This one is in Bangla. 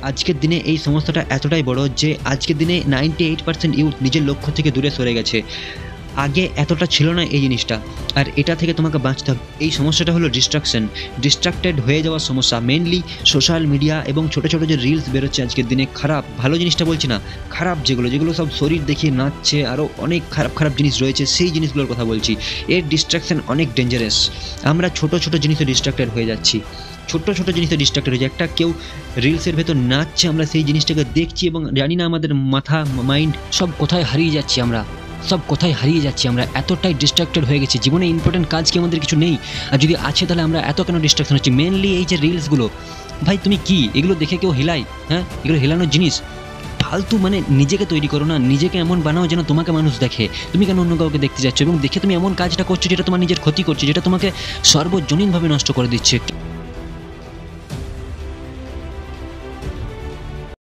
আজকের দিনে এই সমস্যাটা এতটাই বড় যে আজকের দিনে 98% ইউথ নিজের লক্ষ্য থেকে দূরে সরে গেছে। আগে এতটা ছিল না এই জিনিসটা। আর এটা থেকে তোমাকে বাঁচতে হবে। এই সমস্যাটা হলো ডিস্ট্রাক্টেড হয়ে যাওয়ার সমস্যা। মেনলি সোশ্যাল মিডিয়া এবং ছোটো ছোটো যে রিলস বেরোচ্ছে আজকের দিনে, খারাপ, ভালো জিনিসটা বলছি না, খারাপ যেগুলো সব শরীর দেখিয়ে নাচছে, আরও অনেক খারাপ খারাপ জিনিস রয়েছে, সেই জিনিসগুলোর কথা বলছি। এর ডিস্ট্রাকশন অনেক ডেঞ্জারাস। আমরা ছোটো ছোটো জিনিসে ডিস্ট্রাক্টেড হয়ে যাচ্ছি, ছোট্ট ছোটো জিনিসে ডিস্ট্রাক্টেড হয়ে যায়। একটা কেউ রিলসের ভেতর নাচছে, আমরা সেই জিনিসটাকে দেখছি এবং জানি না আমাদের মাথা মাইন্ড সব কোথায় হারিয়ে যাচ্ছি আমরা এতটাই ডিস্ট্রাক্টেড হয়ে গেছি। জীবনে ইম্পর্টেন্ট কাজ কি আমাদের কিছু নেই? আর যদি আছে তাহলে আমরা এত কেন ডিস্ট্রাকশন হচ্ছি? মেনলি এই যে রিলসগুলো, ভাই তুমি কি এগুলো দেখে কেউ হেলায়? হ্যাঁ, এগুলো হেলানোর জিনিস। ফালতু, মানে নিজেকে তৈরি করো না, নিজেকে এমন বানাও যেন তোমাকে মানুষ দেখে। তুমি কেন অন্য কাউকে দেখতে যাচ্ছ এবং দেখে তুমি এমন কাজটা করছো যেটা তোমার নিজের ক্ষতি করছে, যেটা তোমাকে সর্বজনীনভাবে নষ্ট করে দিচ্ছে।